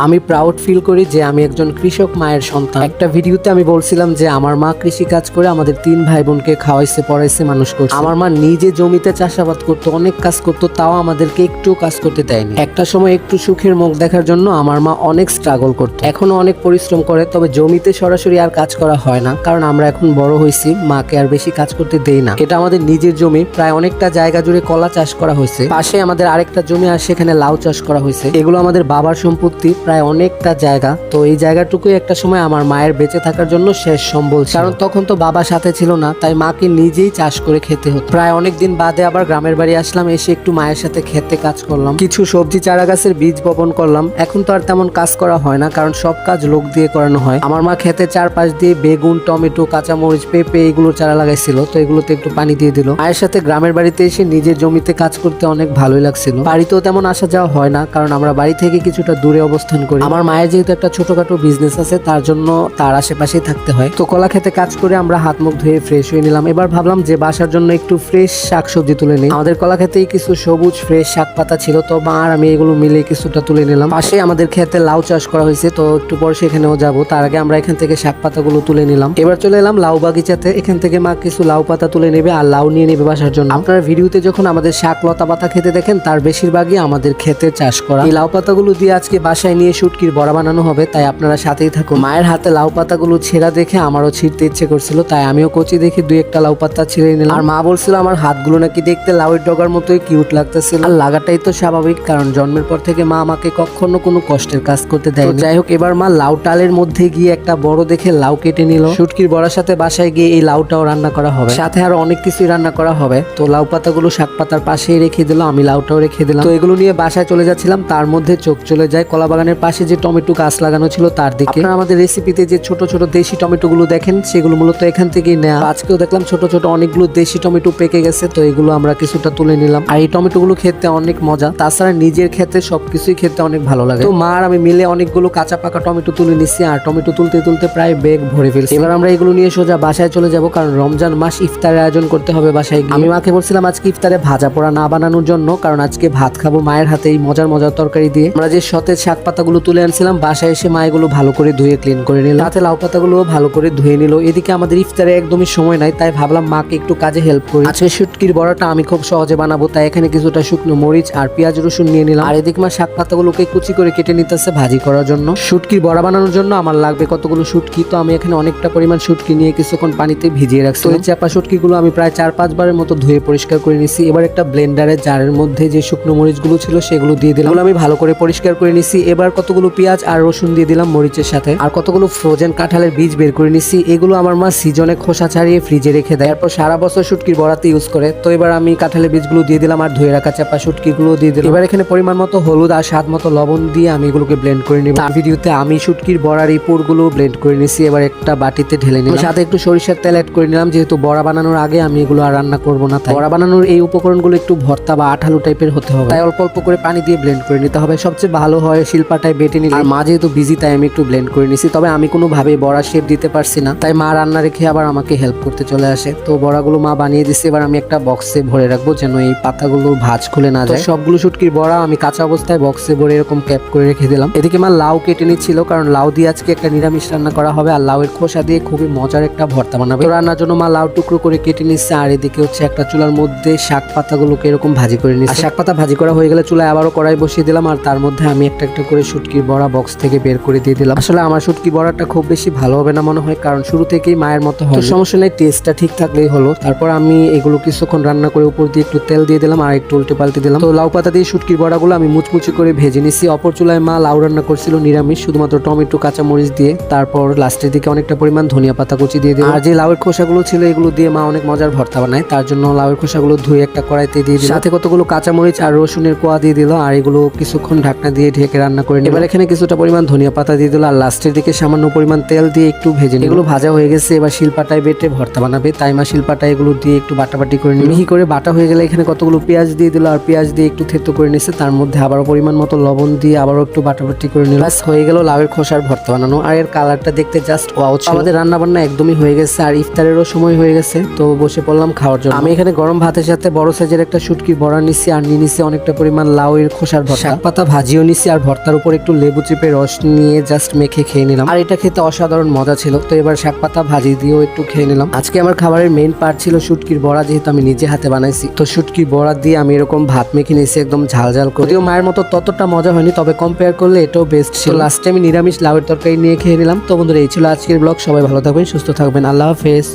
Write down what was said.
আমি proud feel করি যে আমি একজন কৃষক মায়ের সন্তান। একটা ভিডিওতে আমি বলছিলাম যে আমার মা কৃষি কাজ করে আমাদের 3 ভাই বোনকে খাওয়াইছে, পড়াইছে, মানুষ করছে। আমার মা নিজে জমিতে চাষাবাদ করতো, অনেক কাজ করতো, তাও আমাদেরকে একটু কাজ করতে দেয়নি। একটা সময় একটু সুখের মুখ দেখার জন্য আমার মা অনেক স্ট্রাগল করতো, এখনো অনেক পরিশ্রম করে। তবে জমিতে সরাসরি আর কাজ করা হয় না, কারণ আমরা এখন বড় হয়েছি, মাকে আর বেশি কাজ করতে দেই না। এটা আমাদের নিজের জমি, প্রায় অনেকটা জায়গা জুড়ে কলা চাষ করা হয়েছে। পাশে আমাদের আরেকটা জমি আর সেখানে লাউ চাষ করা হয়েছে। এগুলো আমাদের বাবার সম্পত্তি, প্রায় অনেকটা জায়গা। তো এই জায়গাটুকুই একটা সময় আমার মায়ের বেঁচে থাকার জন্য শেষ সম্বল, কারণ তখন তো বাবা সাথে ছিল না, তাই মাকে নিজেই চাষ করে খেতে হতো। প্রায় অনেকদিন বাদে আবার গ্রামের বাড়ি আসলাম, এসে একটু মায়ের সাথে খেতে কাজ করলাম, কিছু সবজি চারা গাছের বীজ বপন করলাম। এখন তো আর তেমন কাজ করা হয় না, কারণ সব কাজ লোক দিয়ে করানো হয়। আমার মা খেতে চারপাশ দিয়ে বেগুন, টমেটো, কাঁচামরিচ, পেঁপে এগুলো চারা লাগাইছিল, তো এগুলোতে একটু পানি দিয়ে দিল। মায়ের সাথে গ্রামের বাড়িতে এসে নিজের জমিতে কাজ করতে অনেক ভালোই লাগছিল। বাড়িতেও তেমন আসা যাওয়া হয় না, কারণ আমরা বাড়ি থেকে কিছুটা দূরে অবস্থান করি। আমার মায়ের যেহেতু একটা ছোটখাটো বিজনেস আছে, তার জন্য তার আশেপাশেই থাকতে হয়। তো কলা খেতে কাজ করে আমরা হাত মুখ ধুয়ে ফ্রেশ হয়ে নিলাম। এবার ভাবলাম যে বাসার জন্য একটু ফ্রেশ শাকসবজি তুলে নিই। আমাদের কলা খেতেই কিছু সবুজ ফ্রেশ শাক পাতা ছিল, তো মা আর আমি এগুলো মিলে কিছুটা তুলে নিলাম। পাশে আমাদের খেতে লাউ চাষ করা হয়েছে, তো একটু পর সেখানেও যাবো। তার আগে আমরা এখান থেকে শাক পাতাগুলো তুলে নিলাম। এবার চলে এলাম লাউ বাগিচাতে। এখান থেকে মা কিছু লাউ পাতা তুলে নেবে আর লাউ নিয়ে নেবে বাসার জন্য। আপনারা ভিডিওতে যখন আমাদের শাক লতা পাতা খেতে দেখেন, তার বেশিরভাগই আমাদের খেতে চাষ করা। এই লাউ পাতাগুলো দিয়ে আজকে বাসায় নিয়ে শুটকির বড়া বানানো হবে, তাই আপনারা সাথেই থাকুন। মায়ের হাতে লাউ পাতাগুলো ছেঁড়া দেখে আমারও ছিঁড়তে ইচ্ছে করছিল, তাই আমিও কচি দেখে 2-1টা লাউ পাতা ছিঁড়ে নিলাম। আর মা বলছিল আমার হাতগুলো নাকি দেখতে লাউয়ের ডগার মতোই কিউট লাগতেছিল। আর লাগাটাই তো স্বাভাবিক, কারণ জন্মের পর থেকে মা আমাকে কখনো কোনো কষ্টের কাজ করতে দেয়। যাই হোক, এবার মা লাউ টালের মধ্যে গিয়ে একটা বড় দেখে লাউ কেটে নিল। শুটকির বড়ার সাথে বাসায় গিয়ে এই লাউটাও রান্না করা হবে, সাথে আরো অনেক কিছুই রান্না করা হবে। তো লাউ পাতাগুলো শাক পাতার পাশেই রেখে দিল, আমি লাউটাও রেখে দিলাম। তো এগুলো নিয়ে বাসায় চলে যাচ্ছিলাম, তার মধ্যে চোখ চলে যায় কলা বাগানের পাশে যে টমেটো গাছ লাগানো ছিল তার দিকে। আপনারা আমাদের রেসিপিতে যে ছোট ছোট দেশি টমেটো গুলো দেখেন, সেগুলো মূলত এখান থেকেই নেওয়া। আজকেও দেখলাম ছোট ছোট অনেকগুলো দেশি টমেটো পেকে গেছে, তো এগুলো আমরা কিছুটা তুলে নিলাম। আর এই টমেটো গুলো খেতে অনেক মজা, তাছাড়া নিজের খেতে সবকিছুই খেতে অনেক ভালো লাগে। তো মা আর আমি মিলে অনেকগুলো কাঁচা পাকা টমেটো তুলে নিচ্ছি, আর টমেটো তুলতে তুলতে প্রায় ব্যাগ ভরে ফেলছি। এবার আমরা এগুলো নিয়ে সোজা বাসায় চলে যাব, কারণ রমজান মাস ইফতারের আয়োজন করতে হবে বাসায়। আমি মাকে বলছিলাম আজকে ইফতারে ভাজা পোড়া না বানানোর জন্য, কারণ আজকে ভাত খাবো মায়ের হাতে এই মজার মজার তরকারি দিয়ে। আমরা যে সতেজ শাক পাতাগুলো তুলে আনছিলাম, বাসায় এসে মা এগুলো ভালো করে ধুয়ে ক্লিন করে নিল, সাথে লাউ পাতাগুলো ভালো করে ধুয়ে নিল। এদিকে আমাদের ইফতারে একদমই সময় নাই, তাই ভাবলাম মাকে একটু কাজে হেল্প করি। আজকে শুটকির বড়াটা আমি খুব সহজে বানাবো, তাই এখানে কিছুটা শুকনো মরিচ আর পেঁয়াজ রসুন নিয়ে নিলাম। আর এদিকে মা শাক পাতাগুলোকে কুচি করে কেটে নিতেছে ভাজি করার জন্য। শুটকির বড়া বানানোর জন্য আমার লাগবে কতগুলো শুটকি, তো আমি এখানে অনেকটা পরিমাণ শুটকি নিয়ে কিছুক্ষণ পানিতে ভিজিয়ে রাখছি। ওই চাপা শুটকিগুলো আমি প্রায় 4-5 বারের মতো ধুয়ে পরিষ্কার করে নিছি। এবার একটা ব্লেন্ডারে জারের মধ্যে যে শুকনো মরিচগুলো ছিল সেগুলো দিয়ে দিলাম, আমি ভালো করে পরিষ্কার করে নিছি। এবার কতগুলো পেঁয়াজ আর রসুন দিয়ে দিলাম মরিচের সাথে, আর কতগুলো ফ্রোজেন কাঁঠালের বীজ বের করে নিছি। এগুলো আমার মা সিজনে খোসা ছাড়িয়ে ফ্রিজে রেখে দেয়, তারপর সারা বছর শুটকির বড়াতে ইউজ করে। তো এবার আমি কাঁঠালের বীজগুলো দিয়ে দিলাম আর ধুয়ে রাখা চাপা শুটকিগুলো দিয়ে দিলাম। এবার এখানে পরিমাণ মতো হলুদ আর স্বাদ মতো লবণ দিয়ে আমি এগুলোকে ব্লেন্ড করে নিব। তার ভিডিওতে আমি শুটকির বড়ার এই পুরগুলো ব্লেন্ড করে নিছি। এবার একটা বাটিতে ঢেলে নিলাম, সাথে একটু সরিষার তেল অ্যাড করে নিলাম, যেহেতু বড়া বানানোর আগে আমি এগুলো আর রান্না করব না। তাই বড়া বানানোর এই উপকরণগুলো একটু ভর্তা বা আঠালো টাইপের হতে হবে, তাই অল্প অল্প করে পানি দিয়ে ব্লেন্ড করে নিতে হবে। সবচেয়ে ভালো হয় শিলপাটায় বেটে নিলে। আর মা যেহেতু বিজি, তাই আমি একটু ব্লেন্ড করে নিছি। তবে আমি কোনোভাবে বড়া শেপ দিতে পারছি না, তাই মা রান্না রেখে আবার আমাকে হেল্প করতে চলে আসে। তো বড়াগুলো মা বানিয়ে দিচ্ছে। এবার আমি একটা বক্সে ভরে রাখবো, যেন এই পাতাগুলোর ভাঁজ খুলে না যায়। সবগুলো শুটকির বড়া আমি কাঁচা অবস্থায় বক্সে ভরে এরকম ক্যাপ করে রেখে দিলাম। এদিকে মা লাউ কেটে নিচ্ছিল, কারণ লাউ দিয়ে আজকে একটা নিরামিষ রান্না করা হবে, আর লাউয়ের খোসা দিয়ে খুবই মজার একটা ভর্তা বানাবে। তো রান্নার জন্য মা লাউ টুকরো করে কেটে নিচ্ছে, আর এদিকে হচ্ছে একটা চুলার মধ্যে শাক পাতাগুলোকে এরকম ভাজি করে নিচ্ছে। শাক পাতা ভাজি করা হয়ে গেলে চুলায় আবারও কড়াই বসিয়ে দিলাম, আর তার মধ্যে আমি একটা একটা করে শুটকির বড়া বক্স থেকে বের করে দিয়ে দিলাম। আসলে আমার শুটকি বড়াটা খুব বেশি ভালো হবে না মনে হয়, কারণ শুরু থেকেই মায়ের মতো হয়। সমস্যা নেই, টেস্টটা ঠিক থাকলেই হলো। তারপর আমি এগুলো কিছুক্ষণ রান্না করে উপর দিয়ে একটু তেল দিয়ে দিলাম আর একটু উল্টে পাল্টে দিলাম। তো লাউ পাতা দিয়ে শুটকির বড়াগুলো আমি মুচমুচি করে ভেজে নিছি। অপর চুলায় মা লাউ রান্না করছিল নিরামিষ, শুধুমাত্র টমেটো কাঁচা মরিচ দিয়ে। তারপর লাস্টের দিকে অনেকটা পরিমাণ ধনিয়া পাতা কুচি দিয়ে দিলাম। আর যে লাউয়ের খোসাগুলো ছিল এগুলো দিয়ে মা অনেক মজার ভর্তা বানায়, তার জন্য লাউয়ের খোসাগুলো ধুয়ে একটা কড়াইতে দিয়ে দিলাম, সাথে কতগুলো কাঁচা মরিচ আর রসুনের কোয়া দিয়ে দিল। আর এগুলো কিছুক্ষণ ঢাকনা দিয়ে ঢেকে রান্না করে নিলাম। এবার এখানে কিছুটা পরিমাণ ধনিয়া পাতা দিয়ে দিল, আর লাস্টের দিকে সামান্য পরিমাণ তেল দিয়ে একটু ভেজে নিল। এগুলো ভাজা হয়ে গেছে, এবার শিলপাটায় বেটে ভর্তা বানাবে, তাই মা শিলপাটায় এগুলো দিয়ে একটু বাটাবাটি করে মিহি করে বাটা হয়ে গেলে এখানে কতগুলো পেঁয়াজ দিয়ে দিল, আর পেঁয়াজ দিয়ে একটু থেতো করে নিচ্ছে। তার মধ্যে আবারও পরিমাণ মতো লবণ দিয়ে আবারও একটু বাটাবাটি করে নিল। ব্যাস হয়ে গেল লাউয়ের খোসার ভর্তা বানানো। আর এর কালারটা দেখতে জাস্ট ওয়াও ছিল। আমাদের রান্না বান্না একদমই হয়ে গেছে, আর ইফতারেরও সময় হয়ে গেছে, তো বসে পড়লাম খাওয়ার জন্য। আমি এখানে গরম ভাতের সাথে বড় সাইজের একটা শুটকি বড়া নিচ্ছি, আর নিয়ে নিচ্ছি অনেকটা পরিমাণ লাউয়ের খোসার ভর্তা। শাক পাতা ভাজিও নিচ্ছি, আর ভর্তার উপর উপর একটু লেবু চিপে রস নিয়ে জাস্ট মেখে খেয়ে নিলাম। আর এটা খেতে অসাধারণ মজা ছিল। তো এবার শাক পাতা ভাজি দিয়েও একটু খেয়ে নিলাম। আজকে আমার খাবারের মেইন পার্ট ছিল শুটকির বড়া, যেহেতু আমি নিজে হাতে বানাইছি। তো শুটকির বড়া দিয়ে আমি এরকম ভাত মেখে নিয়েছি একদম ঝাল ঝাল করে। যদিও মায়ের মতো ততটা মজা হয়নি, তবে কম্পেয়ার করলে এটাও বেস্ট ছিল। লাস্টে আমি নিরামিষ লাউয়ের তরকারি নিয়ে খেয়ে নিলাম। তো বন্ধুরা, এই ছিল আজকের ব্লগ। সবাই ভালো থাকবেন, সুস্থ থাকবেন। আল্লাহ হাফেজ।